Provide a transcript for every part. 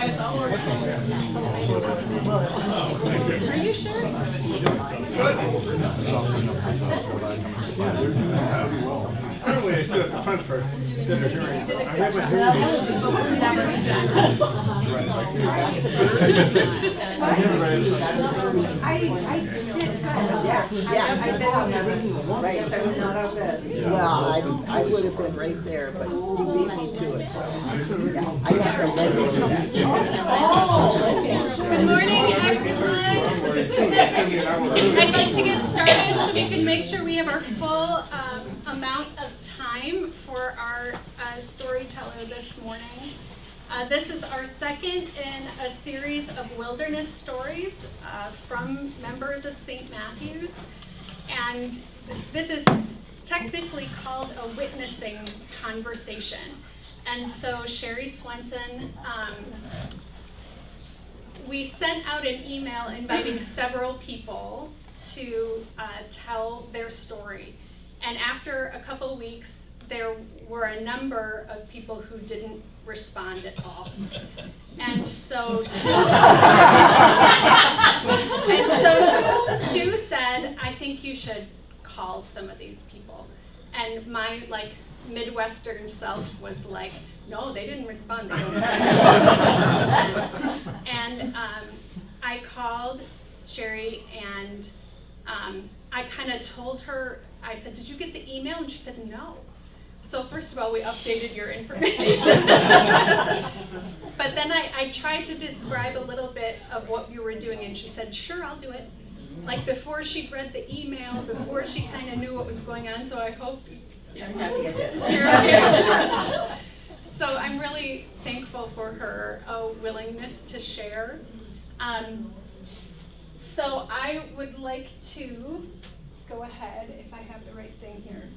Are you sure? Normally I sit at the front for dinner hearing. I have my Well, I would have been right there, but you beat me to it, so, yeah, I never led you to that. Good morning, everyone. I'd like to get started so we can make sure we have our full amount of time for our storyteller this morning. This is our second in a series of wilderness stories from members of St. Matthew's. And this is technically called a witnessing conversation. And so Cherie Swenson, we sent out an email inviting several people to tell their story. And after a couple of weeks, there were a number of people who didn't respond at all. And so Sue said, I think you should call some of these people. And my Midwestern self was like, no, they didn't respond. They don't and I called Cherie and I kind of told her, I said, did you get the email? And she said, no. So first of all, we updated your information. But then I tried to describe a little bit of what you were doing, and she said, sure, I'll do it. Like before she'd read the email, before she kind of knew what was going on, so I hope I'm happy I did. you're okay. So I'm really thankful for her willingness to share. So I would like to go ahead, if I have the right thing here.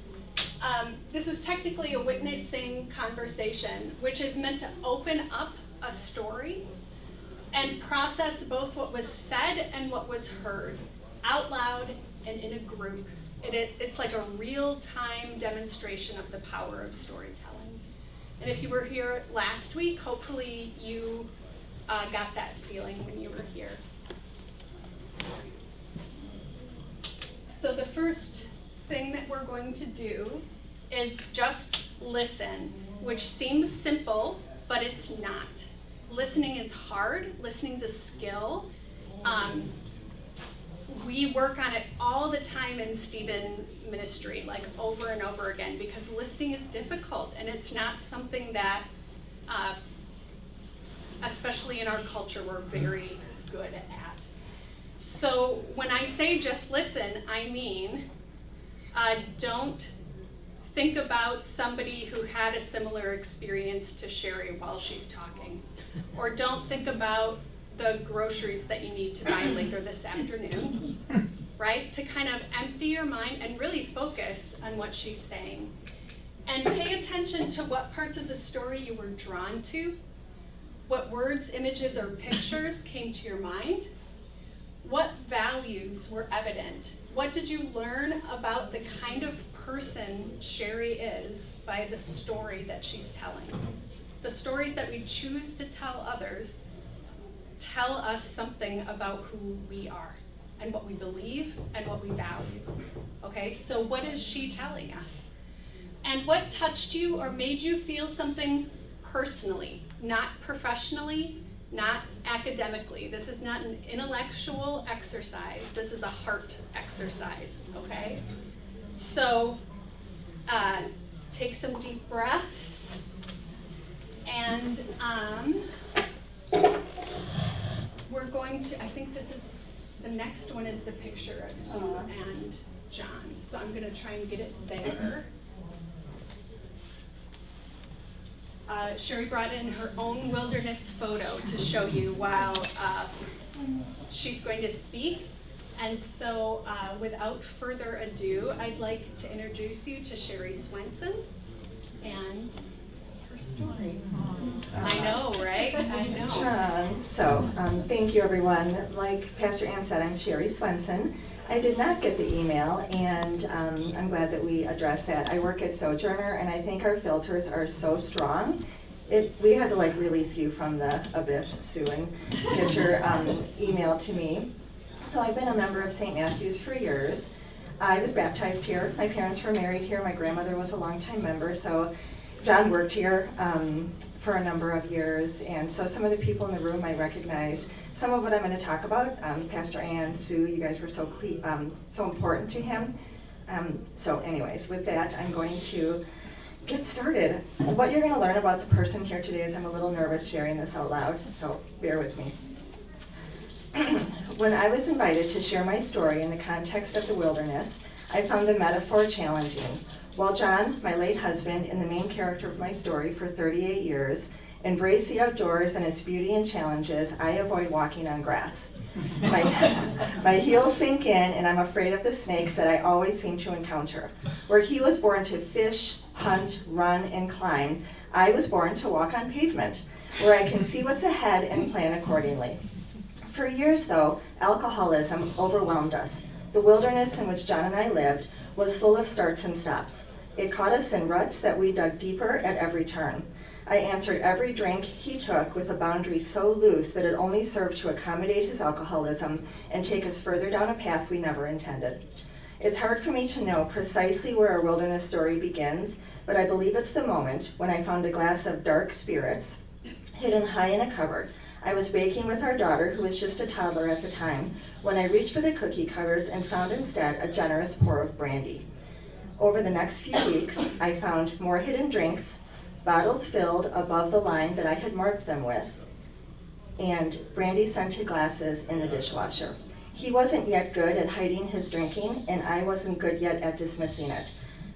This is technically a witnessing conversation, which is meant to open up a story and process both what was said and what was heard, out loud and in a group. It's like a real-time demonstration of the power of storytelling. And if you were here last week, hopefully you got that feeling when you were here. So the first thing that we're going to do is just listen, which seems simple, but it's not. Listening is hard. Listening is a skill. We work on it all the time in Stephen ministry, like over and over again, because listening is difficult, and it's not something that, especially in our culture, we're very good at. So when I say just listen, I mean don't think about somebody who had a similar experience to Cherie while she's talking. Or don't think about the groceries that you need to buy later this afternoon, right? To kind of empty your mind and really focus on what she's saying. And pay attention to what parts of the story you were drawn to, what words, images, or pictures came to your mind, what values were evident. What did you learn about the kind of person Cherie is by the story that she's telling? The stories that we choose to tell others tell us something about who we are and what we believe and what we value. Okay, so what is she telling us? And what touched you or made you feel something personally, not professionally, not academically. This is not an intellectual exercise. This is a heart exercise, okay? So take some deep breaths. And we're going to, I think this is, the next one is the picture of you and John. So I'm going to try and get it there. Cherie brought in her own wilderness photo to show you while she's going to speak. And so without further ado, I'd like to introduce you to Cherie Swenson and her story. I know, right? I know. So thank you, everyone. Like Pastor Ann said, I'm Cherie Swenson. I did not get the email, and I'm glad that we addressed that. I work at Sojourner, and I think our filters are so strong We had to like release you from the abyss, Sue, and get your email to me. So I've been a member of St. Matthew's for years. I was baptized here. My parents were married here. My grandmother was a longtime member. So John worked here for a number of years. And so some of the people in the room I recognize. Some of what I'm going to talk about, Pastor Ann, Sue, you guys were so important to him. So anyways, with that, I'm going to get started. What you're going to learn about the person here today is I'm a little nervous sharing this out loud, so bear with me. When I was invited to share my story in the context of the wilderness, I found the metaphor challenging. While John, my late husband, and the main character of my story for 38 years, embrace the outdoors and its beauty and challenges, I avoid walking on grass. My heels sink in, and I'm afraid of the snakes that I always seem to encounter. Where he was born to fish, hunt, run, and climb, I was born to walk on pavement, where I can see what's ahead and plan accordingly. For years, though, alcoholism overwhelmed us. The wilderness in which John and I lived was full of starts and stops. It caught us in ruts that we dug deeper at every turn. I answered every drink he took with a boundary so loose that it only served to accommodate his alcoholism and take us further down a path we never intended. It's hard for me to know precisely where our wilderness story begins, but I believe it's the moment when I found a glass of dark spirits hidden high in a cupboard. I was baking with our daughter, who was just a toddler at the time, when I reached for the cookie cutters and found instead a generous pour of brandy. Over the next few weeks, I found more hidden drinks, bottles filled above the line that I had marked them with, and brandy-scented glasses in the dishwasher. He wasn't yet good at hiding his drinking, and I wasn't good yet at dismissing it.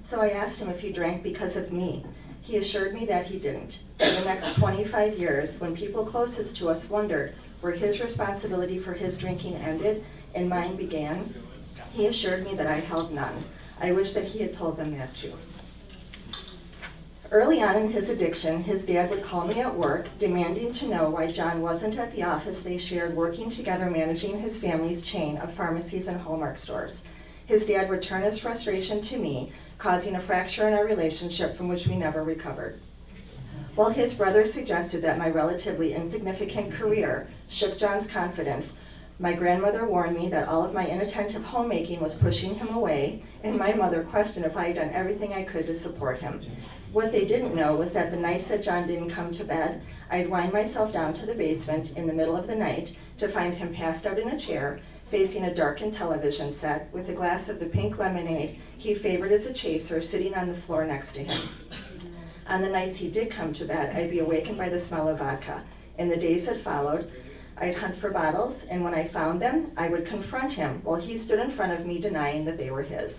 So I asked him if he drank because of me. He assured me that he didn't. For the next 25 years, when people closest to us wondered where his responsibility for his drinking ended and mine began, he assured me that I held none. I wish that he had told them that too. Early on in his addiction, his dad would call me at work, demanding to know why John wasn't at the office they shared, working together managing his family's chain of pharmacies and Hallmark stores. His dad would turn his frustration to me, causing a fracture in our relationship from which we never recovered. While his brother suggested that my relatively insignificant career shook John's confidence, my grandmother warned me that all of my inattentive homemaking was pushing him away, and my mother questioned if I had done everything I could to support him. What they didn't know was that the nights that John didn't come to bed, I'd wind myself down to the basement in the middle of the night to find him passed out in a chair, facing a darkened television set with a glass of the pink lemonade he favored as a chaser sitting on the floor next to him. On the nights he did come to bed, I'd be awakened by the smell of vodka. In the days that followed, I'd hunt for bottles, and when I found them, I would confront him while he stood in front of me denying that they were his.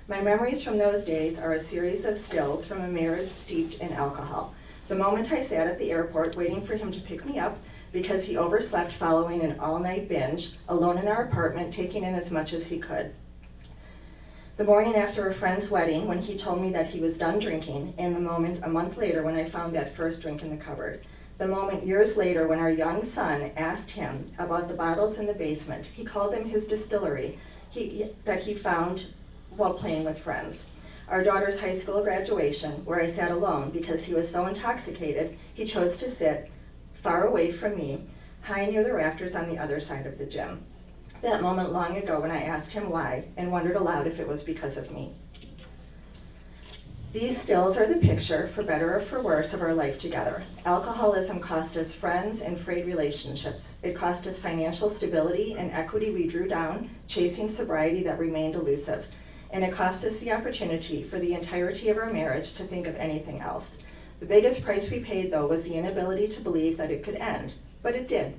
My memories from those days are a series of stills from a marriage steeped in alcohol. The moment I sat at the airport waiting for him to pick me up because he overslept following an all-night binge, alone in our apartment, taking in as much as he could. The morning after a friend's wedding when he told me that he was done drinking, and the moment a month later when I found that first drink in the cupboard. The moment years later when our young son asked him about the bottles in the basement. He called them his distillery that he found while playing with friends. Our daughter's high school graduation, where I sat alone because he was so intoxicated, he chose to sit far away from me, high near the rafters on the other side of the gym. That moment long ago when I asked him why and wondered aloud if it was because of me. These stills are the picture, for better or for worse, of our life together. Alcoholism cost us friends and frayed relationships. It cost us financial stability and equity we drew down, chasing sobriety that remained elusive. And it cost us the opportunity for the entirety of our marriage to think of anything else. The biggest price we paid, though, was the inability to believe that it could end, but it did.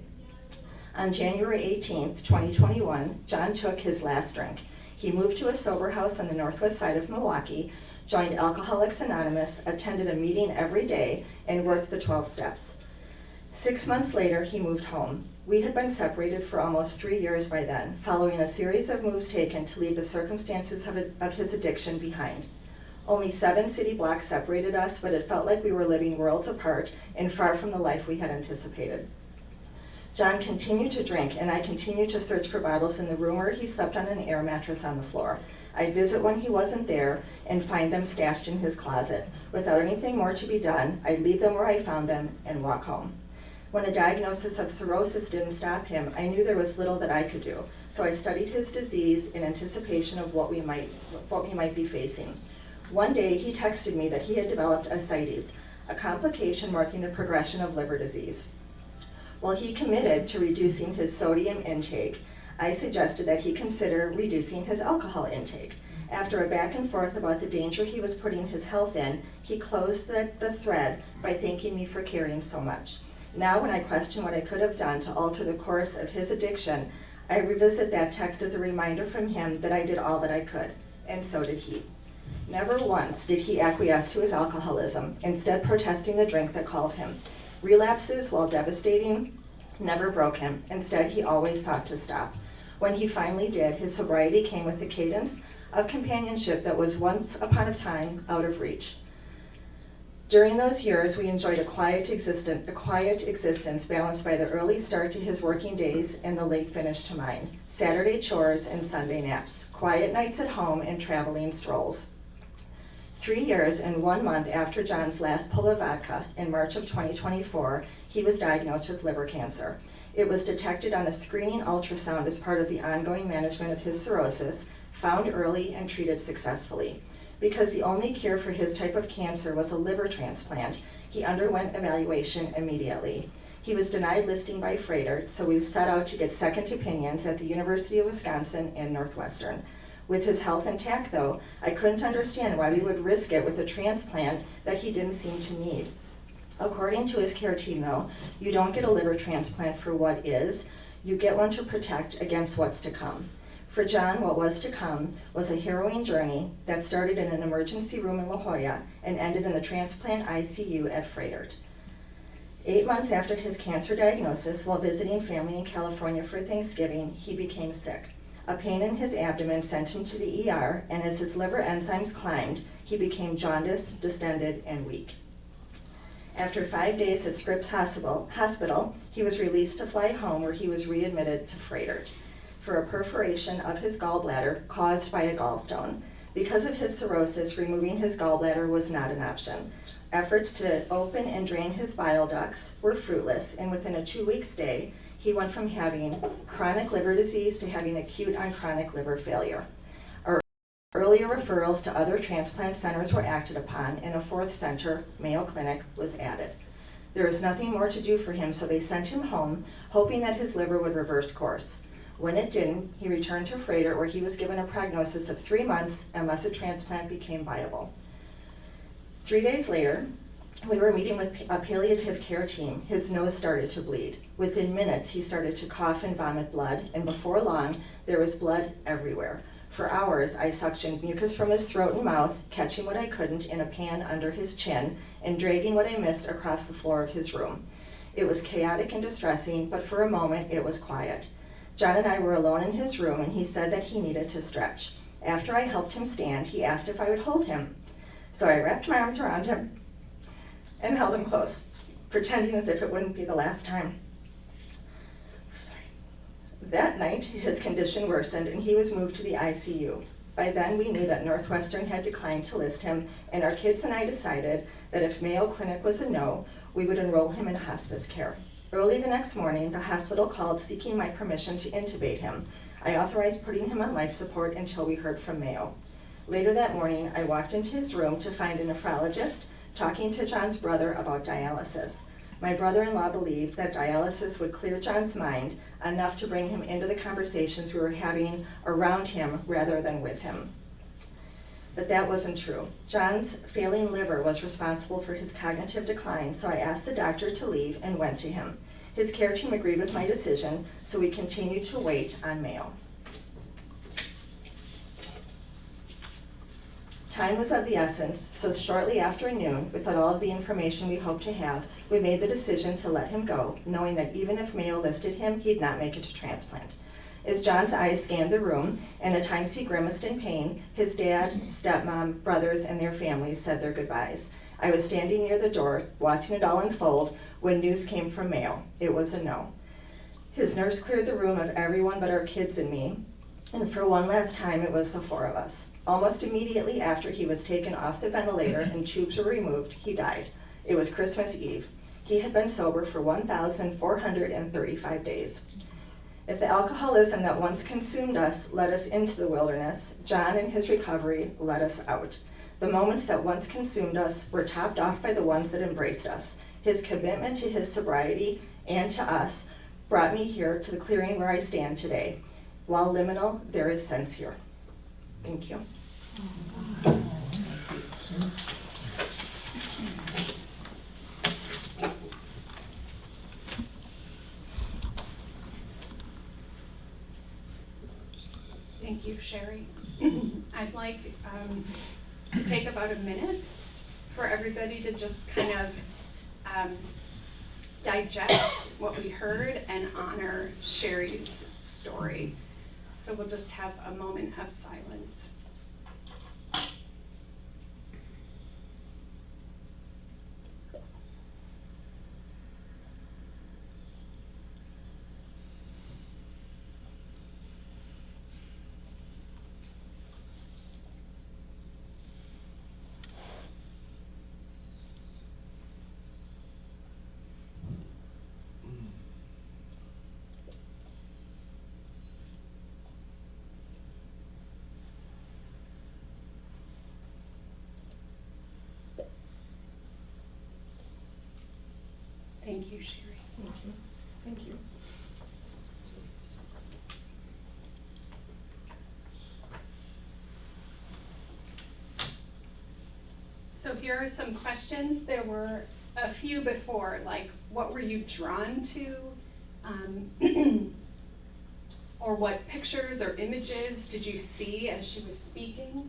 On January 18th, 2021, John took his last drink. He moved to a sober house on the northwest side of Milwaukee, joined Alcoholics Anonymous, attended a meeting every day, and worked the 12 steps. 6 months later, he moved home. We had been separated for almost 3 years by then, following a series of moves taken to leave the circumstances of his addiction behind. Only 7 city blocks separated us, but it felt like we were living worlds apart and far from the life we had anticipated. John continued to drink, and I continued to search for bottles in the room where he slept on an air mattress on the floor. I'd visit when he wasn't there and find them stashed in his closet. Without anything more to be done, I'd leave them where I found them and walk home. When a diagnosis of cirrhosis didn't stop him, I knew there was little that I could do, so I studied his disease in anticipation of what we might be facing. One day, he texted me that he had developed ascites, a complication marking the progression of liver disease. While he committed to reducing his sodium intake, I suggested that he consider reducing his alcohol intake. After a back and forth about the danger he was putting his health in, he closed the thread by thanking me for caring so much. Now, when I question what I could have done to alter the course of his addiction, I revisit that text as a reminder from him that I did all that I could, and so did he. Never once did he acquiesce to his alcoholism, instead protesting the drink that called him. Relapses, while devastating, never broke him. Instead, he always sought to stop. When he finally did, his sobriety came with the cadence of companionship that was once upon a time out of reach. During those years, we enjoyed a quiet existence balanced by the early start to his working days and the late finish to mine, Saturday chores and Sunday naps, quiet nights at home and traveling strolls. 3 years and 1 month after John's last pull of vodka, in March of 2024, he was diagnosed with liver cancer. It was detected on a screening ultrasound as part of the ongoing management of his cirrhosis, found early and treated successfully. Because the only cure for his type of cancer was a liver transplant, he underwent evaluation immediately. He was denied listing by Froedtert, so we set out to get second opinions at the University of Wisconsin and Northwestern. With his health intact, though, I couldn't understand why we would risk it with a transplant that he didn't seem to need. According to his care team, though, you don't get a liver transplant for what is, you get one to protect against what's to come. For John, what was to come was a harrowing journey that started in an emergency room in La Jolla and ended in the transplant ICU at Froedtert. 8 months after his cancer diagnosis, while visiting family in California for Thanksgiving, he became sick. A pain in his abdomen sent him to the ER, and as his liver enzymes climbed, he became jaundiced, distended, and weak. After 5 days at Scripps Hospital, he was released to fly home, where he was readmitted to Froedtert for a perforation of his gallbladder caused by a gallstone. Because of his cirrhosis, removing his gallbladder was not an option. Efforts to open and drain his bile ducts were fruitless, and within a 2-week stay, he went from having chronic liver disease to having acute on chronic liver failure. Earlier referrals to other transplant centers were acted upon, and a 4th center, Mayo Clinic, was added. There was nothing more to do for him, so they sent him home, hoping that his liver would reverse course. When it didn't, he returned to Froedtert, where he was given a prognosis of 3 months unless a transplant became viable. 3 days later, we were meeting with a palliative care team. His nose started to bleed. Within minutes, he started to cough and vomit blood, and before long, there was blood everywhere. For hours, I suctioned mucus from his throat and mouth, catching what I couldn't in a pan under his chin, and dragging what I missed across the floor of his room. It was chaotic and distressing, but for a moment, it was quiet. John and I were alone in his room, and he said that he needed to stretch. After I helped him stand, he asked if I would hold him. So I wrapped my arms around him and held him close, pretending as if it wouldn't be the last time. That night, his condition worsened, and he was moved to the ICU. By then, we knew that Northwestern had declined to list him, and our kids and I decided that if Mayo Clinic was a no, we would enroll him in hospice care. Early the next morning, the hospital called seeking my permission to intubate him. I authorized putting him on life support until we heard from Mayo. Later that morning, I walked into his room to find a nephrologist talking to John's brother about dialysis. My brother-in-law believed that dialysis would clear John's mind enough to bring him into the conversations we were having around him rather than with him. But that wasn't true. John's failing liver was responsible for his cognitive decline, so I asked the doctor to leave and went to him. His care team agreed with my decision, so we continued to wait on Mayo. Time was of the essence, so shortly after noon, without all of the information we hoped to have, we made the decision to let him go, knowing that even if Mayo listed him, he'd not make it to transplant. As John's eyes scanned the room, and at times he grimaced in pain, his dad, stepmom, brothers, and their families said their goodbyes. I was standing near the door, watching it all unfold, when news came from Mayo. It was a no. His nurse cleared the room of everyone but our kids and me, And for one last time, it was the four of us. Almost immediately after he was taken off the ventilator and tubes were removed, he died. It was Christmas Eve. He had been sober for 1,435 days. If the alcoholism that once consumed us led us into the wilderness, John in his recovery led us out. The moments that once consumed us were topped off by the ones that embraced us. His commitment to his sobriety and to us brought me here to the clearing where I stand today. While liminal, there is sense here. Thank you. Thank you, Cherie. I'd like to take about a minute for everybody to just kind of digest what we heard and honor Cherie's story. So we'll just have a moment of silence. Thank you, Cherie. Thank you. Thank you. So here are some questions. There were a few before, like what were you drawn to? Or what pictures or images did you see as she was speaking?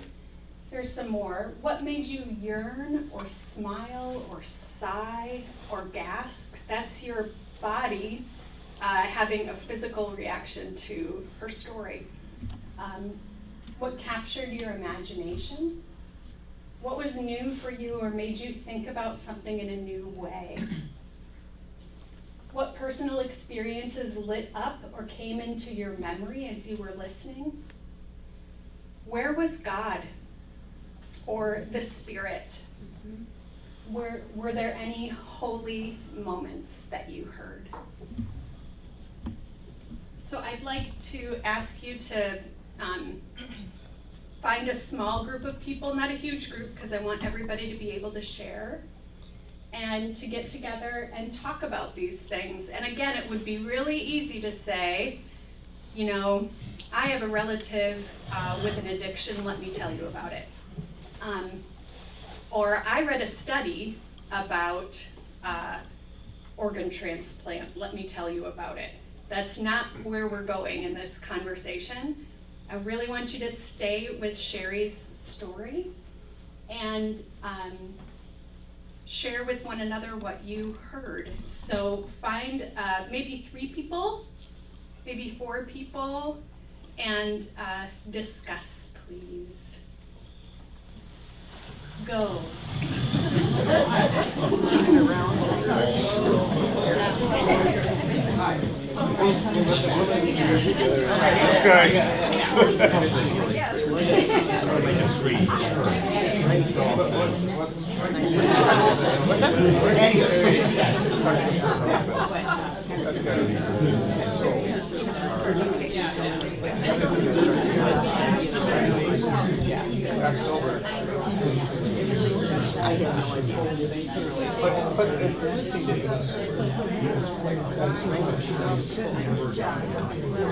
Here's some more. What made you yearn or smile or sigh or gasp? That's your body having a physical reaction to her story. What captured your imagination? What was new for you or made you think about something in a new way? What personal experiences lit up or came into your memory as you were listening? Where was God or the Spirit? Were there any holy moments that you heard? So I'd like to ask you to find a small group of people, not a huge group, because I want everybody to be able to share, and to get together and talk about these things. And again, it would be really easy to say, you know, I have a relative with an addiction, let me tell you about it. Or I read a study about organ transplant, let me tell you about it. That's not where we're going in this conversation. I really want you to stay with Cherie's story and share with one another what you heard. So find maybe 3 people, maybe 4 people, and discuss, please. Go. These guys. I have no idea. But it's interesting to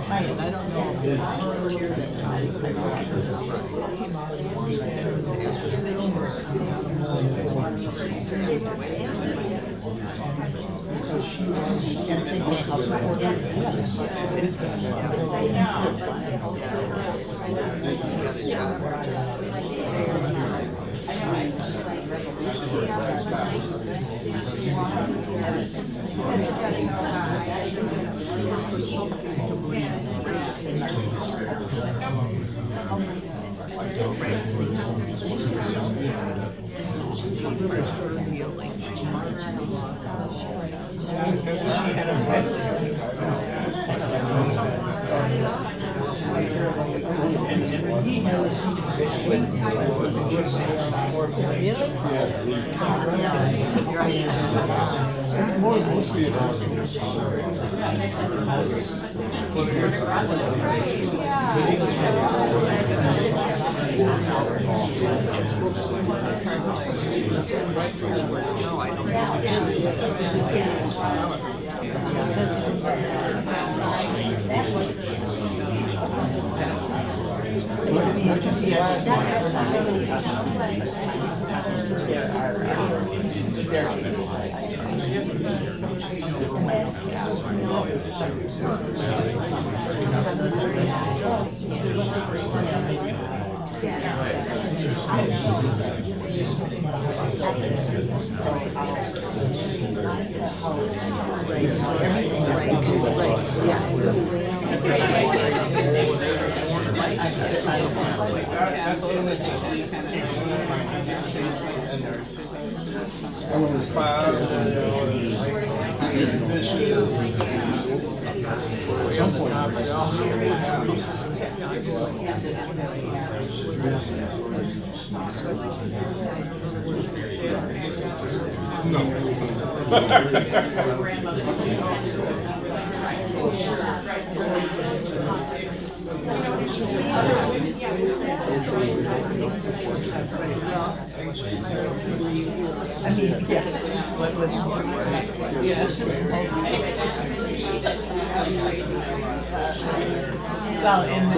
And I don't know if Well, and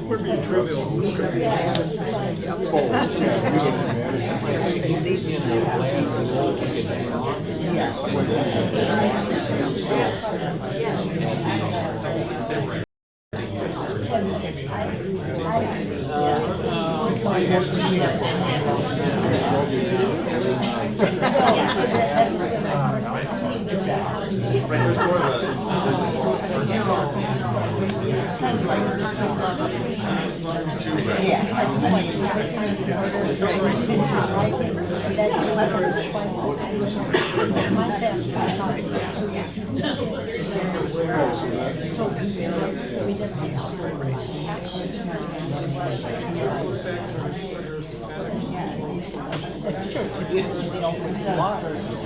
We're being trivial.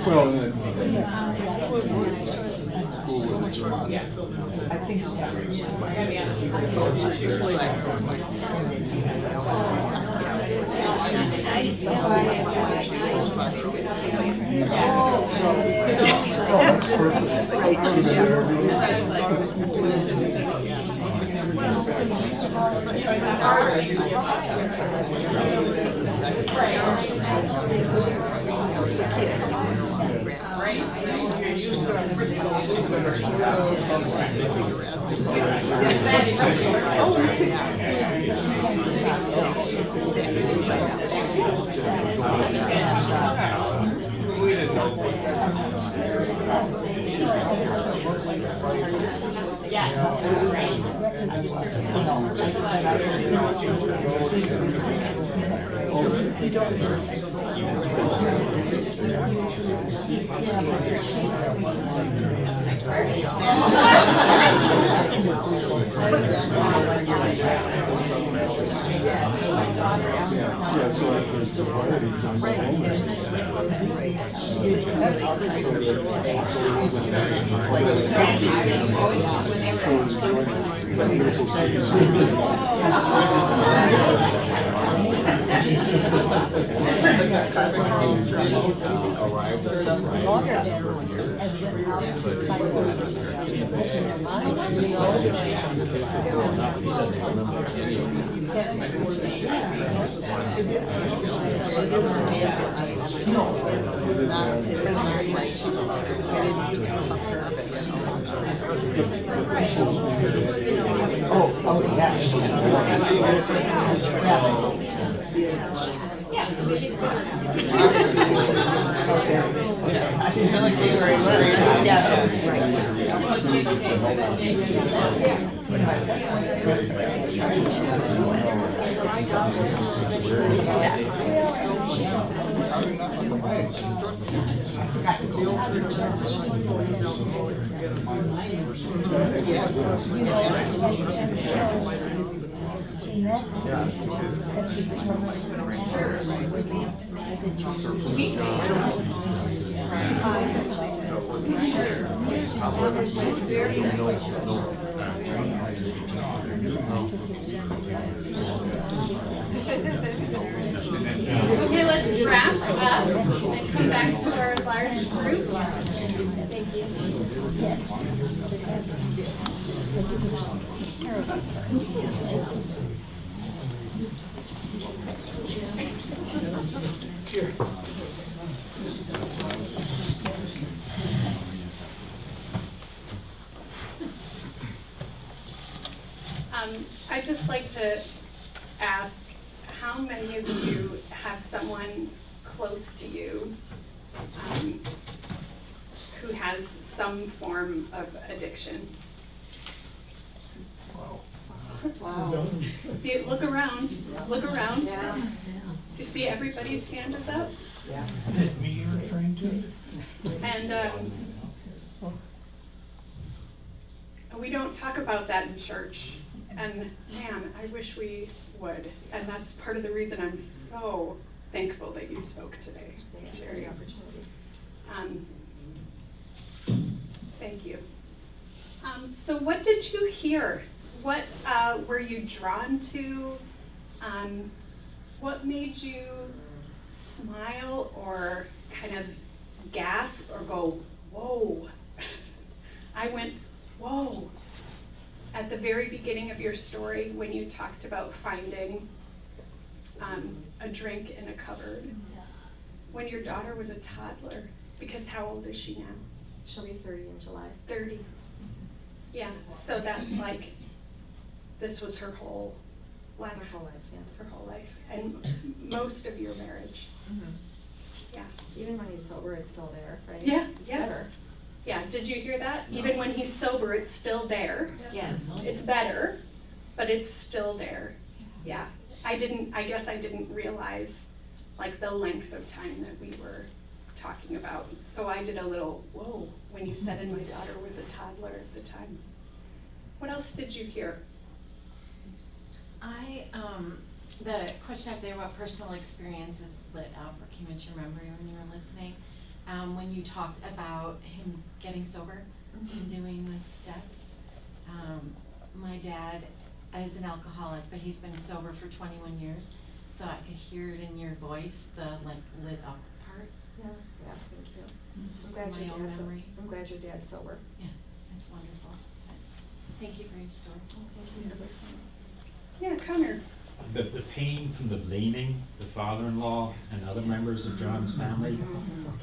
Well, then, I think so. yeah, so after sobriety comes Okay, let's wrap up and come back to our large group. Thank you. I'd just like to ask, how many of you have someone close to you who has some form of addiction? Wow. Look around, look around. Yeah. Do you see everybody's hand is up? Yeah. me you're referring to? And we don't talk about that in church. And man, I wish we would. And that's part of the reason I'm so thankful that you spoke today, Cherie. Thank you. So what did you hear? What were you drawn to? What made you smile or kind of gasp or go, whoa. I went, whoa. At the very beginning of your story, when you talked about finding a drink in a cupboard, when your daughter was a toddler, because how old is she now? She'll be 30 in July. 30. Yeah, so that like, this was her whole life. Her whole life, yeah. Her whole life, and most of your marriage. Yeah. Even when he's sober, it's still there, right? Yeah, It's yeah. better. Yeah, did you hear that? Even when he's sober, it's still there. Yes. It's better, but it's still there. Yeah, I guess I didn't realize like the length of time that we were talking about. So I did a little, whoa, when you said, and my daughter was a toddler at the time. What else did you hear? The question up there about personal experiences lit up or came into your memory when you were listening. When you talked about him getting sober and doing the steps. My dad is an alcoholic, but he's been sober for 21 years. So I could hear it in your voice, the like lit up part. Yeah, thank you. Just I'm glad my your own dad's memory. I'm glad your dad's sober. Yeah, that's wonderful. Thank you for your story. Thank you for listening. Yeah, Connor. The pain from the blaming the father-in-law and other members of John's family,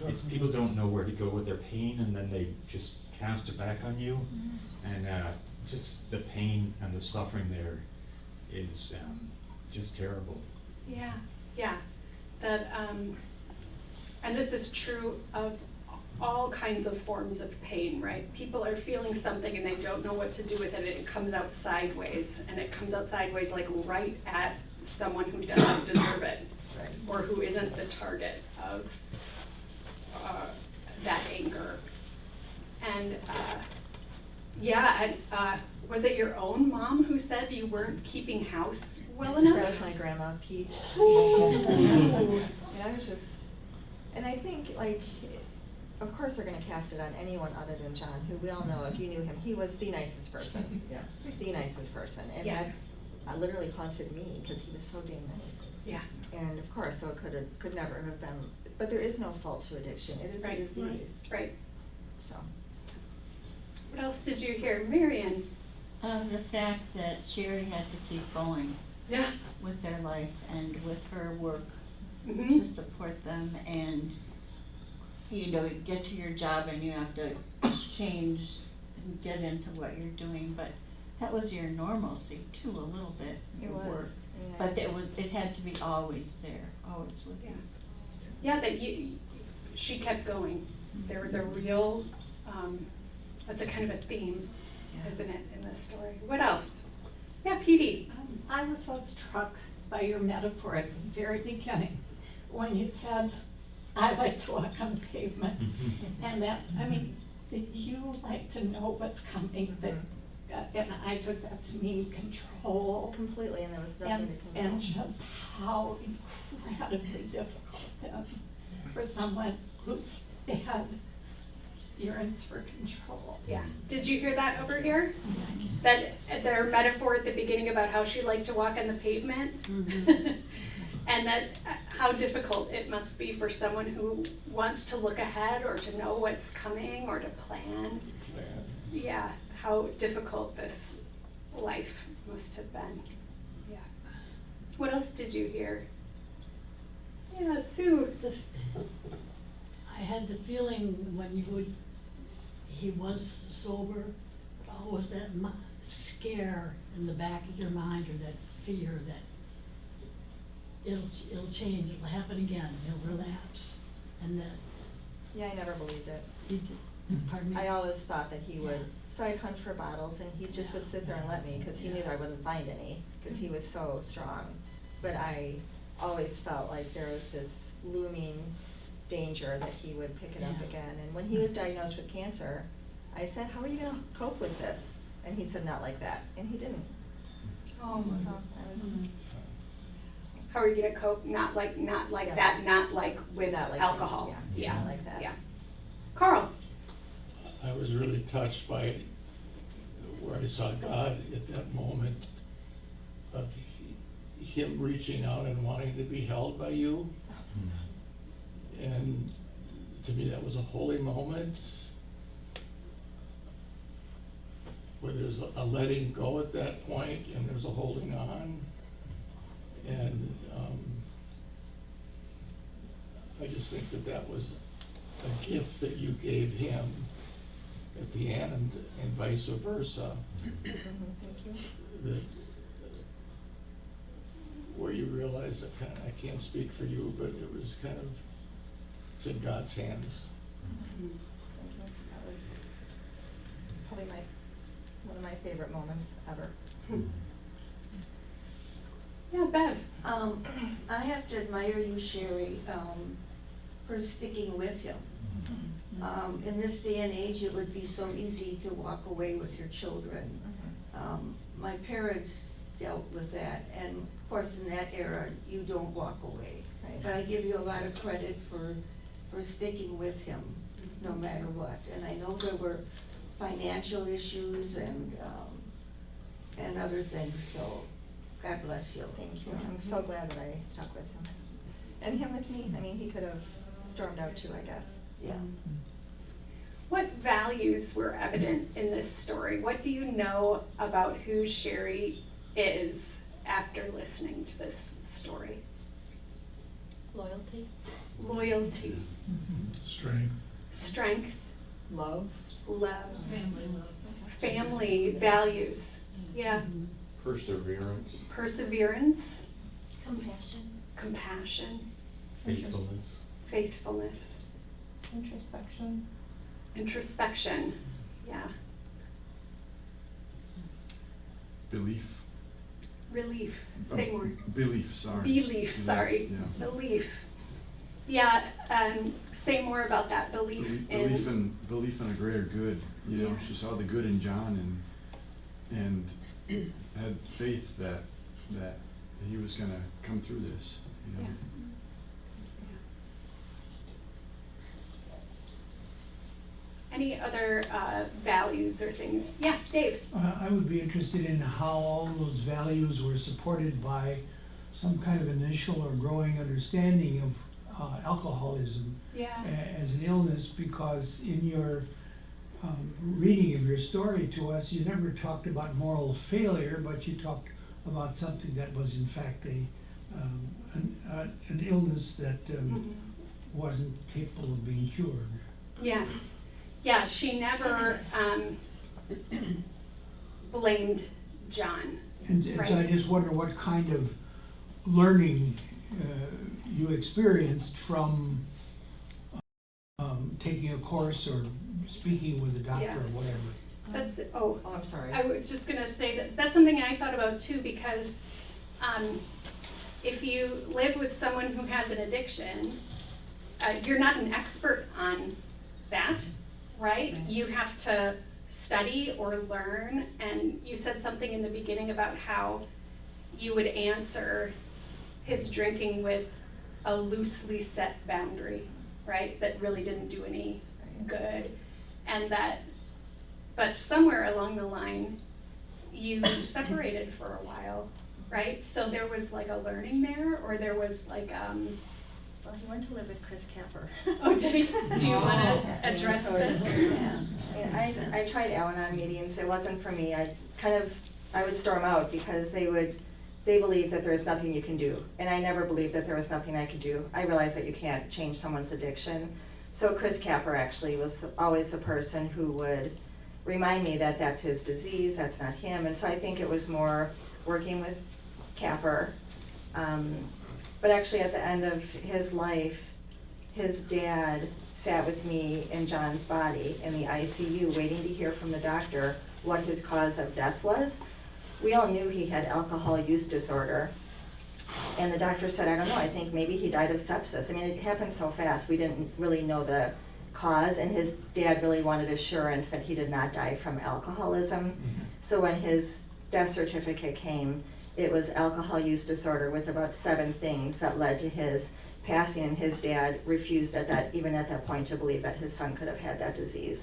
it's people don't know where to go with their pain, and then they just cast it back on you. And just the pain and the suffering there is just terrible. Yeah, yeah. That, and this is true of all kinds of forms of pain, right? People are feeling something and they don't know what to do with it, and it comes out sideways, and it comes out sideways like right at someone who doesn't deserve it, Right. or who isn't the target of that anger. And was it your own mom who said you weren't keeping house well enough? That was my grandma, Pete. Ooh. And I was just, and I think like, of course we're gonna cast it on anyone other than John, who we all know, if you knew him, he was the nicest person. Yes. The nicest person, and Yeah. that literally haunted me, because he was so dang nice. Yeah, And of course, so it could never have been, but there is no fault to addiction, it is a right, disease, right. so. What else did you hear? Marion? The fact that Cherie had to keep going Yeah. with their life and with her work Mm-hmm. to support them, and you know, you get to your job and you have to change and get into what you're doing, but that was your normalcy too, a little bit, It your was, work. yeah. But it had to be always there, always with Yeah. you. Yeah, that she kept going. There was a real, that's a kind of a theme, Yeah. isn't it, in this story? What else? Yeah, Petey. I was so struck by your metaphor at the very beginning, when you said, I like to walk on the pavement. And that, I mean, that you like to know what's coming, that, and I took that to mean control. Completely, and there was nothing to control. And just how incredibly difficult then for someone who's had yearns for control. Yeah. Did you hear that over here? That their metaphor at the beginning about how she liked to walk on the pavement? And that how difficult it must be for someone who wants to look ahead or to know what's coming or to plan. Yeah, how difficult this life must have been. Yeah. What else did you hear? Yeah, Sue. I had the feeling when he was sober, always that scare in the back of your mind, or that fear that it'll change, it'll happen again, he'll relapse, and that Yeah, I never believed it. he, pardon me? I always thought that he would, so I'd hunt for bottles, and he just would sit there and let me, because he knew I wouldn't find any, because he was so strong. But I always felt like there was this looming danger that he would pick it up Yeah. again. And when he was diagnosed with cancer, I said, how are you gonna cope with this? And he said, not like that, and he didn't. Oh, So I was, how are you gonna cope? Not like Yeah. that, not like with Not like alcohol. that, yeah. Not like that. Yeah. Carl. I was really touched by where I saw God at that moment of him reaching out and wanting to be held by you. And to me, that was a holy moment where there's a letting go at that point and there's a holding on. And I just think that that was a gift that you gave him at the end, and vice versa. Thank you. That where you realize that I can't speak for you, but it was kind of, it's in God's hands. Thank you. That was probably one of my favorite moments ever. Yeah, Bev. I have to admire you, Cherie, for sticking with him. In this day and age, it would be so easy to walk away with your children. My parents dealt with that, and of course in that era, you don't walk away. Right. But I give you a lot of credit for sticking with him, no matter what. And I know there were financial issues and other things, so God bless you. Thank you. I'm so glad that I stuck with him. And him with me. I mean, he could have stormed out too, I guess. Yeah. What values were evident in this story? What do you know about who Cherie is after listening to this story? Loyalty? Loyalty, Strength. strength, Love. love, Family love. family values, yeah, Perseverance, perseverance, Compassion. compassion, faithfulness. faithfulness, Introspection. introspection, yeah, Belief. relief, say more. Belief, sorry. Belief, sorry, Yeah. belief. Yeah, say more about that, belief Belief in a greater good. You know, Yeah. she saw the good in John and had faith that he was gonna come through this, you know. Yeah. Any other values or things? Yes, Dave? I would be interested in how all those values were supported by some kind of initial or growing understanding of alcoholism Yeah. as an illness, because in your reading of your story to us, you never talked about moral failure, but you talked about something that was in fact an illness that wasn't capable of being cured. Yes. Yeah, she never blamed John. And so I Right. just wonder what kind of learning you experienced from taking a course or speaking with a doctor Yeah. or whatever. That's, oh, Oh, I'm sorry. I was just gonna say that's something I thought about too, because if you live with someone who has an addiction, you're not an expert on that, right? You have to study or learn, and you said something in the beginning about how you would answer his drinking with a loosely set boundary, right? That really didn't do any good. And that, but somewhere along the line, you separated for a while, right? So there was like a learning there, or there was like, Well, he went to live with Chris Capper. oh, did he? Do you wanna address So this? I tried Al-Anon meetings. It wasn't for me. I would storm out because they believe that there's nothing you can do. And I never believed that there was nothing I could do. I realized that you can't change someone's addiction. So Chris Capper actually was always the person who would remind me that that's his disease, that's not him. And so I think it was more working with Capper. But actually at the end of his life, his dad sat with me in John's body in the ICU waiting to hear from the doctor what his cause of death was. We all knew he had alcohol use disorder. And the doctor said, I don't know, I think maybe he died of sepsis. I mean, it happened so fast, we didn't really know the cause, and his dad really wanted assurance that he did not die from alcoholism. So when his death certificate came, it was alcohol use disorder with about 7 things that led to his passing, and his dad refused even at that point to believe that his son could have had that disease.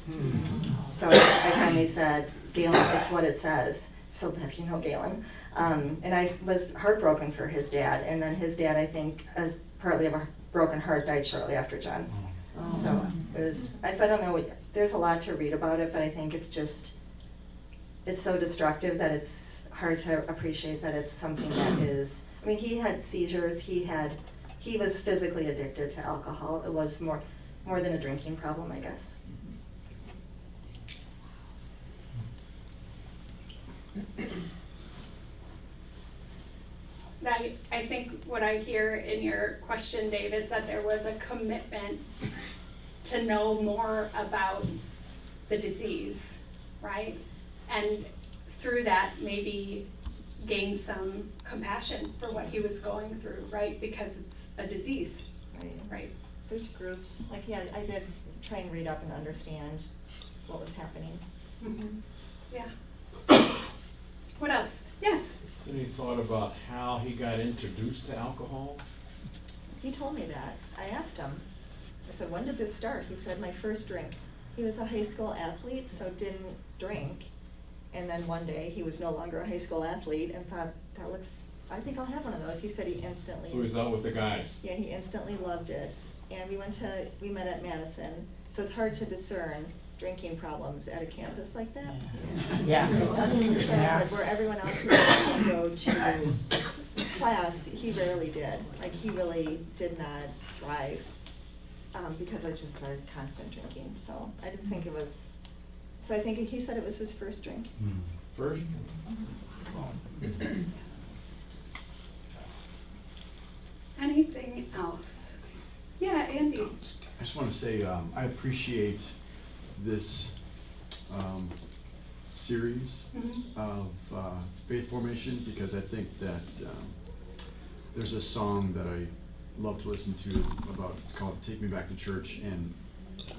So I finally said, Galen, it's what it says. So if you know Galen. And I was heartbroken for his dad, and then his dad, I think, as partly of a broken heart, died shortly after John. Oh. So it was, I don't know, there's a lot to read about it, but I think it's just, it's so destructive that it's hard to appreciate that it's something that is, I mean, he had seizures, he was physically addicted to alcohol. It was more than a drinking problem, I guess. I think what I hear in your question, Dave, is that there was a commitment to know more about the disease, right? And through that, maybe gain some compassion for what he was going through, right? Because it's a disease, right? There's groups, like, yeah, I did try and read up and understand what was happening. Mm-hmm. Yeah. What else? Yes. Any thought about how he got introduced to alcohol? He told me that. I asked him. I said, when did this start? He said, my first drink. He was a high school athlete, so didn't drink. And then one day, he was no longer a high school athlete and thought, I think I'll have one of those. He said he instantly. So he's out with the guys. Yeah, he instantly loved it. And we met at Madison. So it's hard to discern drinking problems at a campus like that. Yeah. So, like, where everyone else would go to class, he rarely did. Like, he really did not thrive because of just the constant drinking. So I just think it was, so I think he said it was his first drink. First? Anything else? Yeah, Andy. I just want to say I appreciate this series of faith formation, because I think that there's a song that I love to listen to. It's called "Take Me Back to Church," and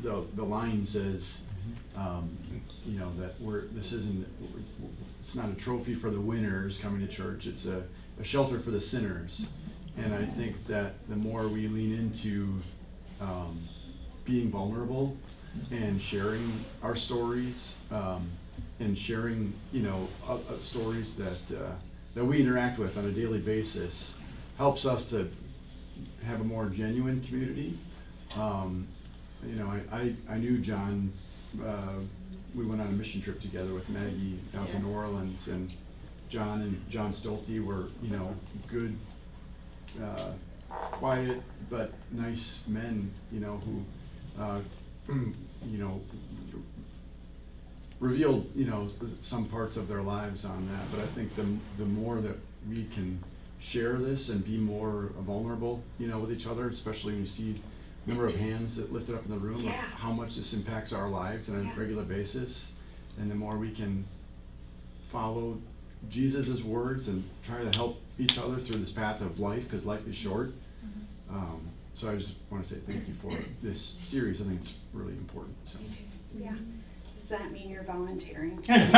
the line says, you know, that it's not a trophy for the winners coming to church. It's a shelter for the sinners. And I think that the more we lean into being vulnerable and sharing our stories, and sharing, you know, stories that we interact with on a daily basis, helps us to have a more genuine community. You know, I knew John. We went on a mission trip together with Maggie down to New Orleans, and John Stolte were, you know, good, quiet but nice men, you know, who you know, revealed, you know, some parts of their lives on that. But I think the more that we can share this and be more vulnerable, you know, with each other, especially when you see the number of hands that lifted up in the room, of how much this impacts our lives on a regular basis, and the more we can follow Jesus' words and try to help each other through this path of life, because life is short. So I just want to say thank you for this series. I think it's really important. So. Yeah. Does that mean you're volunteering? Someone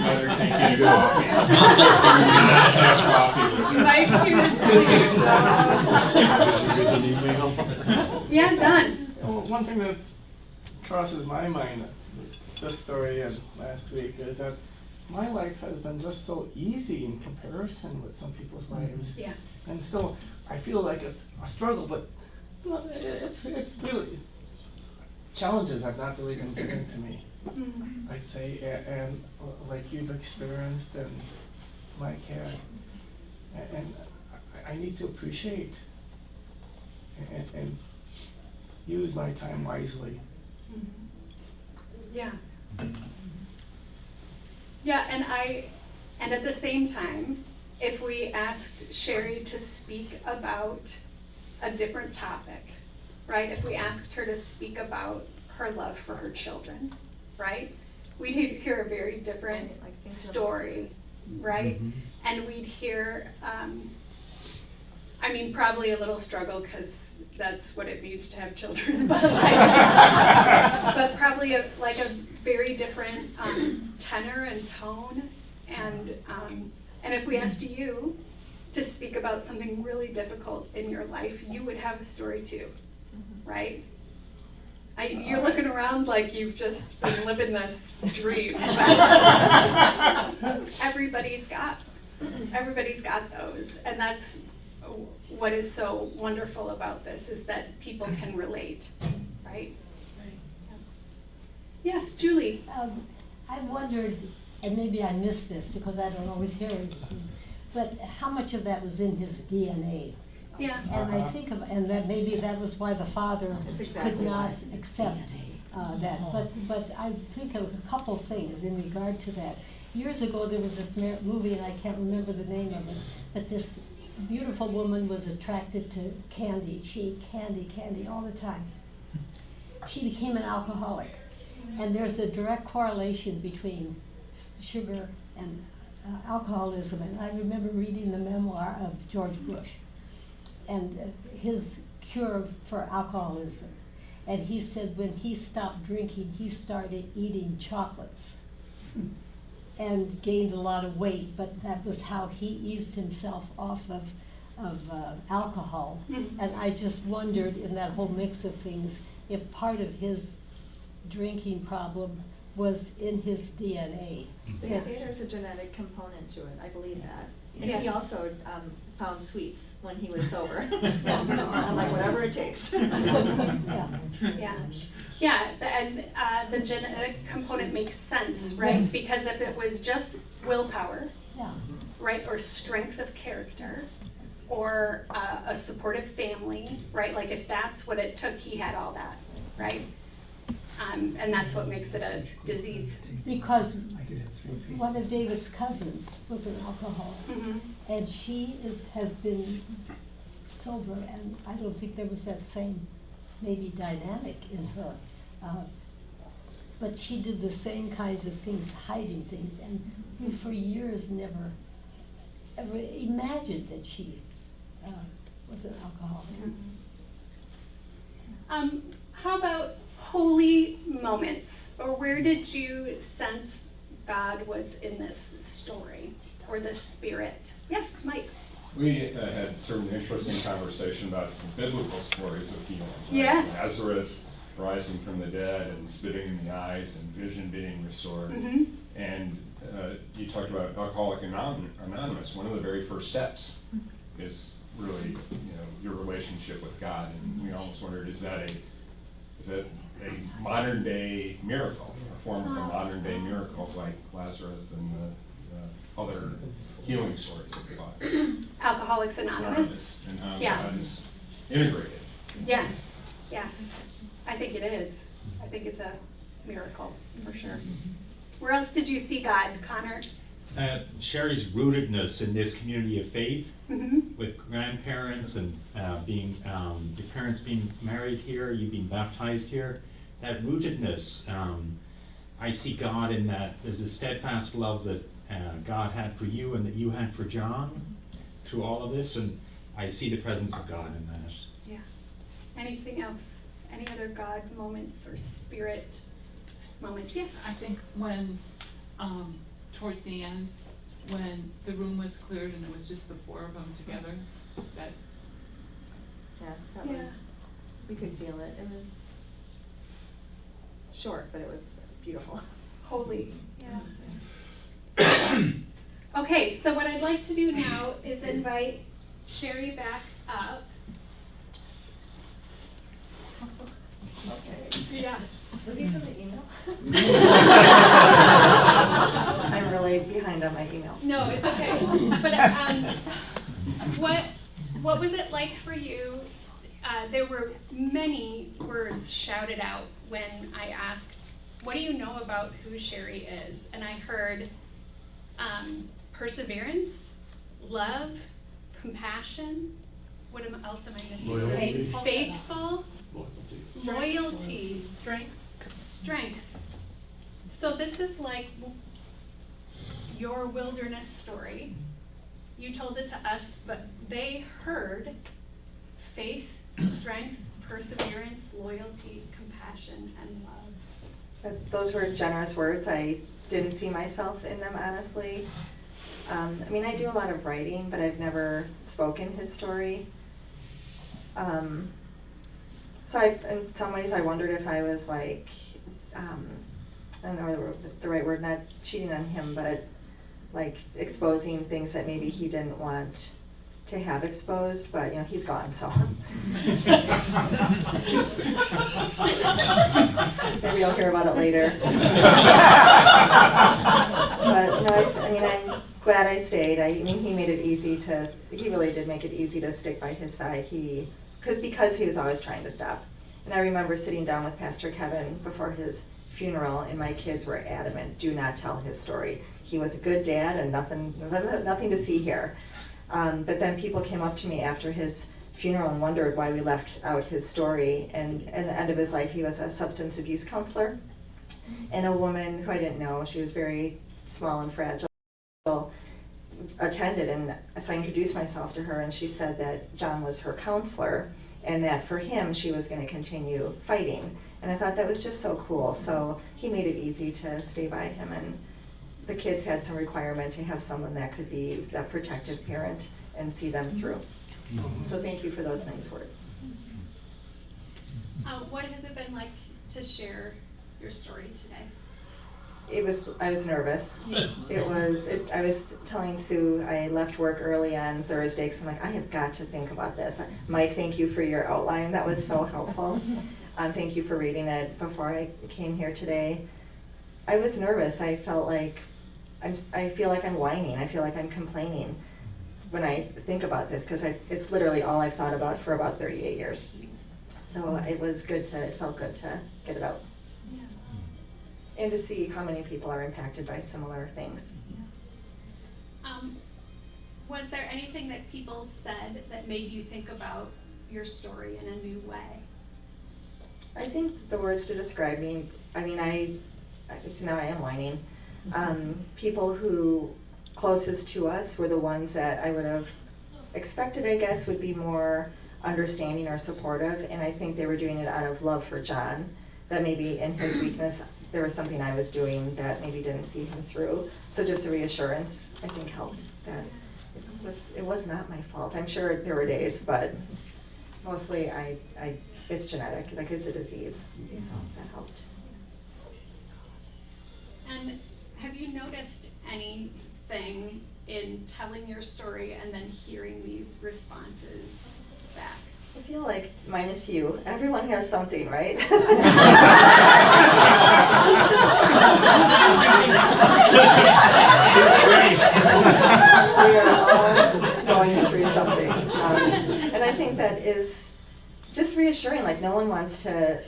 better take you to coffee. Not have coffee with you. Mike's here to tell you. Yeah, done. Well, one thing that crosses my mind, this story and last week, is that my life has been just so easy in comparison with some people's lives. Yeah. And still, I feel like it's a struggle, but it's really, challenges have not really been given to me, I'd say, and like you've experienced and Mike had, and I need to appreciate and use my time wisely. Yeah. Yeah, and at the same time, if we asked Cherie to speak about a different topic, right? If we asked her to speak about her love for her children, right? We'd hear a very different story, right? And we'd hear, I mean, probably a little struggle, because that's what it means to have children, but but probably a very different tenor and tone, and if we asked you to speak about something really difficult in your life, you would have a story too, right? You're looking around like you've just been living this dream. Everybody's got those, and that's what is so wonderful about this is that people can relate, right? Yes, Julie. I wondered, and maybe I missed this because I don't always hear it, but how much of that was in his DNA? Yeah. And I think of, and that maybe that was why the father That's exactly could not right. accept that. But I think of a couple things in regard to that. Years ago, there was this movie, and I can't remember the name of it, but this beautiful woman was attracted to candy. She ate candy all the time. She became an alcoholic. And there's a direct correlation between sugar and alcoholism. And I remember reading the memoir of George Bush and his cure for alcoholism. And he said when he stopped drinking, he started eating chocolates and gained a lot of weight, but that was how he eased himself off of alcohol. And I just wondered, in that whole mix of things, if part of his drinking problem was in his DNA. They say there's a genetic component to it, I believe that. And he also found sweets when he was sober. I'm like, whatever it takes. Yeah, and the genetic component makes sense, right? Because if it was just willpower, right, or strength of character, or a supportive family, right? Like if that's what it took, he had all that, right? And that's what makes it a disease. Because one of David's cousins was an alcoholic, and she has been sober, and I don't think there was that same maybe dynamic in her. But she did the same kinds of things, hiding things, and we for years never ever imagined that she was an alcoholic. How about holy moments, or where did you sense God was in this story, or the Spirit? Yes, Mike. We had sort of an interesting conversation about biblical stories of healing. Like Yes. Lazarus rising from the dead and spitting in the eyes and vision being restored. And you talked about Alcoholics Anonymous. One of the very first steps is really, your relationship with God. And we almost wondered, is that a modern day miracle, a form of a modern day miracle like Lazarus and the other healing stories of God? Alcoholics Anonymous. And how Yeah. God is integrated. Yes, yes. I think it is. I think it's a miracle, for sure. Where else did you see God, Connor? Cherie's rootedness in this community of faith, with grandparents and your parents being married here, you being baptized here, that rootedness, I see God in that. There's a steadfast love that God had for you and that you had for John through all of this, and I see the presence of God in that. Yeah. Anything else? Any other God moments or Spirit moments? Yes. I think when, towards the end, when the room was cleared and it was just the four of them together, that. Yeah, that was, we could feel it. It was short, but it was beautiful. Holy, yeah. Okay, so what I'd like to do now is invite Cherie back up. Okay. Yeah. Was these in the email? I'm really behind on my email. No, it's okay. But what was it like for you? There were many words shouted out when I asked, what do you know about who Cherie is? And I heard perseverance, love, compassion. What else am I missing? Loyalty. Faithful, Loyalty. loyalty, strength. So this is like your wilderness story. You told it to us, but they heard faith, strength, perseverance, loyalty, compassion, and love. Those were generous words. I didn't see myself in them, honestly. I mean, I do a lot of writing, but I've never spoken his story. So in some ways, I wondered if I was like, I don't know the right word, not cheating on him, but like exposing things that maybe he didn't want to have exposed, but he's gone, so. Maybe I'll hear about it later. But no, I'm glad I stayed. He made it easy he really did make it easy to stick by his side. Because he was always trying to stop. And I remember sitting down with Pastor Kevin before his funeral, and my kids were adamant, do not tell his story. He was a good dad and nothing to see here. But then people came up to me after his funeral and wondered why we left out his story. And at the end of his life, he was a substance abuse counselor. And a woman who I didn't know, she was very small and fragile, attended, and so I introduced myself to her, and she said that John was her counselor, and that for him, she was going to continue fighting. And I thought that was just so cool. So he made it easy to stay by him, and the kids had some requirement to have someone that could be that protective parent and see them through. So thank you for those nice words. What has it been like to share your story today? I was nervous. I was telling Sue, I left work early on Thursday because I'm like, I have got to think about this. Mike, thank you for your outline. That was so helpful. Thank you for reading it before I came here today. I was nervous. I felt like, I feel like I'm whining. I feel like I'm complaining when I think about this because it's literally all I've thought about for about 38 years. So it felt good to get it out. And to see how many people are impacted by similar things. Was there anything that people said that made you think about your story in a new way? I think the words to describe me, now I am whining. People who closest to us were the ones that I would have expected, I guess, would be more understanding or supportive, and I think they were doing it out of love for John, that maybe in his weakness, there was something I was doing that maybe didn't see him through. So just the reassurance, I think, helped. That it was not my fault. I'm sure there were days, but mostly it's genetic, like it's a disease. So that helped. And have you noticed anything in telling your story and then hearing these responses back? I feel like, minus you, everyone has something, right? We are all going through something. And I think that is just reassuring, like no one wants to,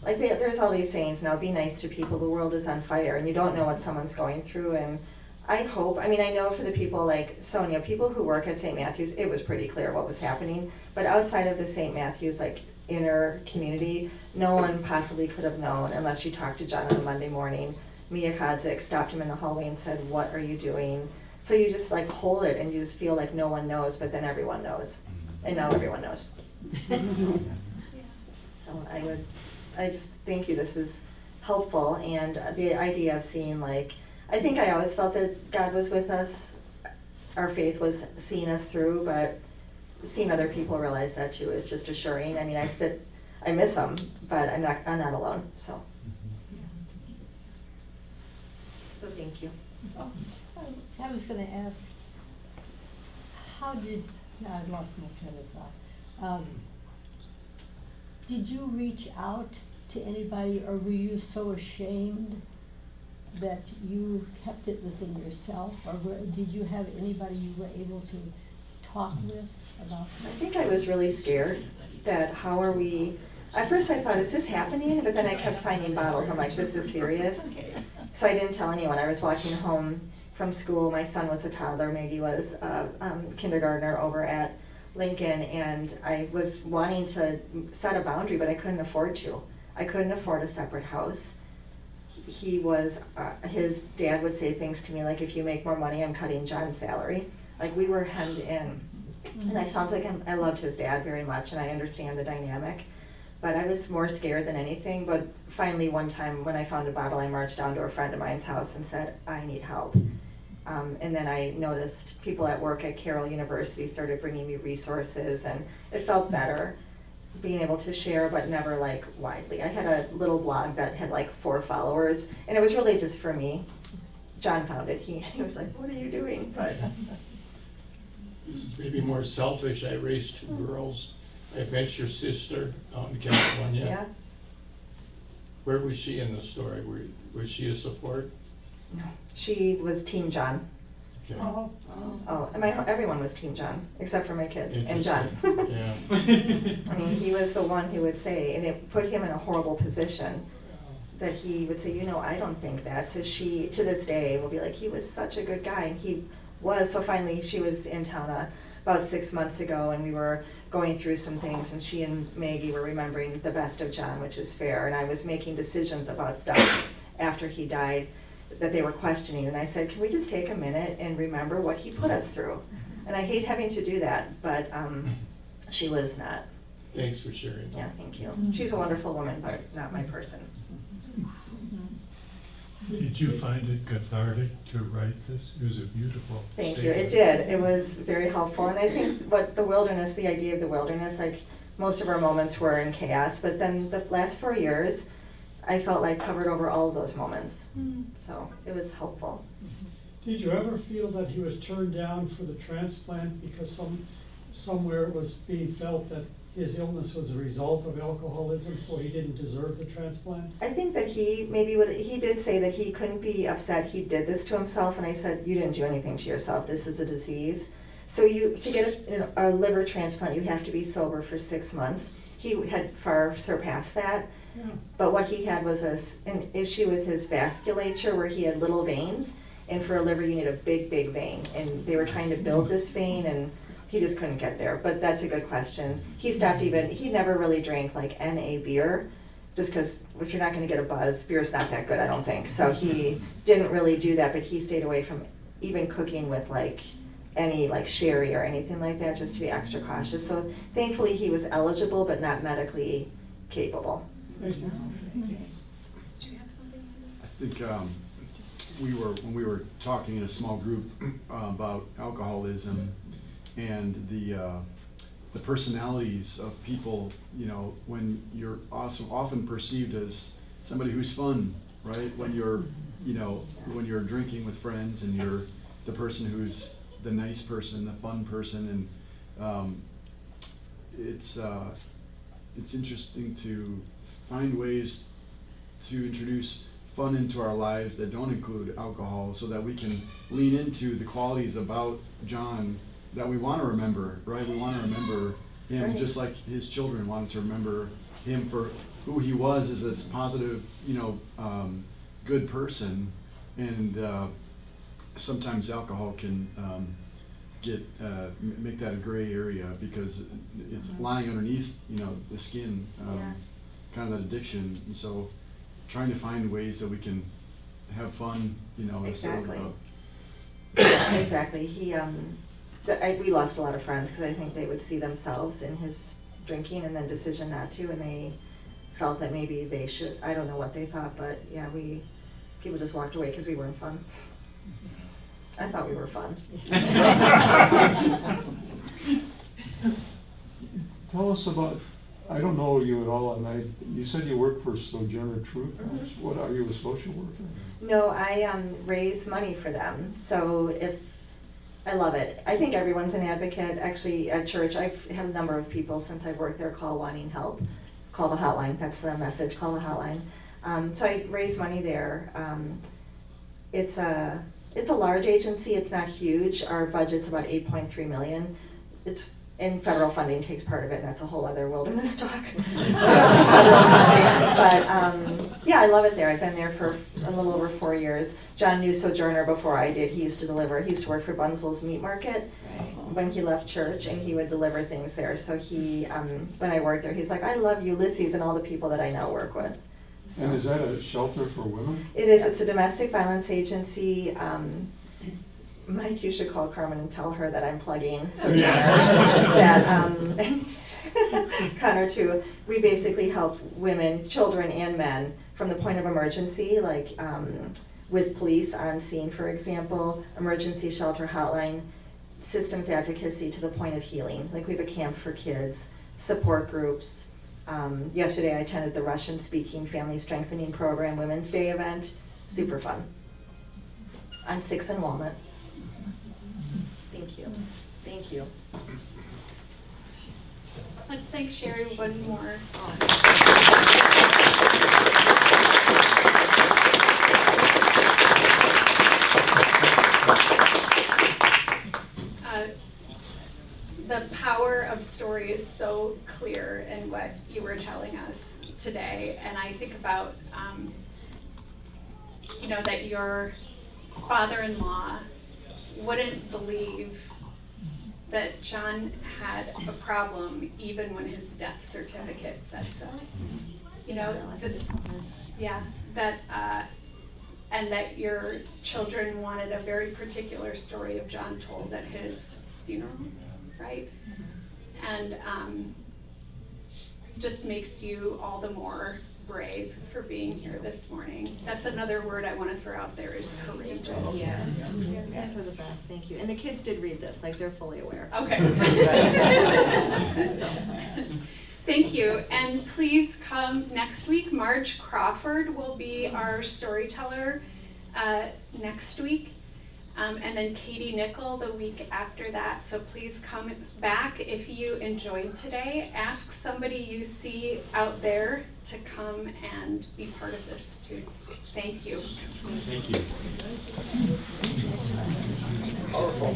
there's all these sayings now, be nice to people, the world is on fire, and you don't know what someone's going through. And I hope, I know for the people like Sonia, people who work at St. Matthew's, it was pretty clear what was happening. But outside of the St. Matthew's, inner community, no one possibly could have known unless you talked to John on a Monday morning. Mia Kodzik stopped him in the hallway and said, what are you doing? So you just hold it and you just feel like no one knows, but then everyone knows. And now everyone knows. So I just thank you, this is helpful. And the idea of seeing I think I always felt that God was with us. Our faith was seeing us through, but seeing other people realize that too is just assuring. I miss them, but I'm not alone. So thank you. Oh, I was going to ask, I lost my train of thought. Did you reach out to anybody, or were you so ashamed that you kept it within yourself, or did you have anybody you were able to talk with about that? I think I was really scared that at first I thought, is this happening? But then I kept finding bottles. I'm like, this is serious. So I didn't tell anyone. I was walking home from school. My son was a toddler. Maggie was a kindergartner over at Lincoln, and I was wanting to set a boundary, but I couldn't afford to. I couldn't afford a separate house. His dad would say things to me like, if you make more money, I'm cutting John's salary. We were hemmed in. And it sounds like I loved his dad very much, and I understand the dynamic. But I was more scared than anything. But finally, one time when I found a bottle, I marched down to a friend of mine's house and said, I need help. And then I noticed people at work at Carroll University started bringing me resources, and it felt better being able to share, but never widely. I had a little blog that had 4 followers, and it was really just for me. John found it. He was like, what are you doing? But this is maybe more selfish, I raised 2 girls. I met your sister out in California. Yeah? Where was she in the story? Was she a support? No. She was Team John. Okay. Oh, Oh, and everyone was Team John, except for my kids and John. Interesting. Yeah. I mean, he was the one who would say, and it put him in a horrible position, that he would say, I don't think that. So she, to this day, will be like, he was such a good guy, and he was. So finally, she was in town about 6 months ago, and we were going through some things, and she and Maggie were remembering the best of John, which is fair, and I was making decisions about stuff after he died that they were questioning, and I said, can we just take a minute and remember what he put us through? And I hate having to do that, but she was not. Thanks for sharing that. Yeah, thank you. She's a wonderful woman, but not my person. Did you find it cathartic to write this? It was a beautiful Thank you. It statement. did. It was very helpful. And I think what the wilderness, the idea of the wilderness, like most of our moments were in chaos, but then the last 4 years, I felt like covered over all of those moments. So it was helpful. Did you ever feel that he was turned down for the transplant because somewhere it was being felt that his illness was a result of alcoholism, so he didn't deserve the transplant? I think that he did say that he couldn't be upset he did this to himself, and I said, you didn't do anything to yourself, this is a disease. So to get a liver transplant, you have to be sober for 6 months. He had far surpassed that. Yeah. But what he had was an issue with his vasculature where he had little veins, and for a liver you need a big, big vein. And they were trying to build this vein, and he just couldn't get there. But that's a good question. He never really drank like NA beer, just because if you're not going to get a buzz, beer's not that good, I don't think. So he didn't really do that, but he stayed away from even cooking with like any like sherry or anything like that, just to be extra cautious. So thankfully he was eligible, but not medically capable. Thank you. I think when we were talking in a small group about alcoholism and the personalities of people, when you're also often perceived as somebody who's fun, right? When you're drinking with friends and you're the person who's the nice person, the fun person, and it's interesting to find ways to introduce fun into our lives that don't include alcohol, so that we can lean into the qualities about John that we want to remember, right? We want to remember him Right. just like his children wanted to remember him for who he was as this positive, good person. And sometimes alcohol can make that a gray area because it's lying underneath, the skin, kind of that addiction. And so trying to find ways that we can have fun, Exactly. instead of, Exactly. We lost a lot of friends because I think they would see themselves in his drinking and then decision not to, and they felt that maybe they should. I don't know what they thought, but yeah, people just walked away because we weren't fun. I thought we were fun. Tell us about, I don't know you at all, and you said you work for Sojourner Truth. What, are you a social worker? No, I raise money for them. So I love it. I think everyone's an advocate. Actually, at church, I've had a number of people since I've worked there call wanting help. Call the hotline. That's the message. Call the hotline. So I raise money there. It's a large agency. It's not huge. Our budget's about $8.3 million. And federal funding takes part of it, and that's a whole other wilderness talk. But yeah, I love it there. I've been there for a little over 4 years. John knew Sojourner before I did. He used to work for Bunzel's Meat Market when he left church, and he would deliver things there. So when I worked there, he's like, I love Ulysses and all the people that I now work with. So. And is that a shelter for women? It is. It's a domestic violence agency. Mike, you should call Carmen and tell her that I'm plugging Sojourner. Connor too. We basically help women, children, and men from the point of emergency, like with police on scene, for example, emergency shelter hotline, systems advocacy to the point of healing. Like we have a camp for kids, support groups. Yesterday I attended the Russian-speaking family strengthening program Women's Day event. Super fun. On 6th and Walnut. Thank you. Thank you. Let's thank Cherie one more. The power of story is so clear in what you were telling us today, and I think about, that your father-in-law wouldn't believe that John had a problem even when his death certificate said so. And that your children wanted a very particular story of John told at his funeral, right? And just makes you all the more brave for being here this morning. That's another word I want to throw out there is courageous. Yes, you guys are the best, thank you. And the kids did read this, like they're fully aware. Okay. So. Thank you, and please come next week. Marge Crawford will be our storyteller next week, and then Katie Nickel the week after that. So please come back. If you enjoyed today, ask somebody you see out there to come and be part of this too. Thank you. Thank you. Powerful.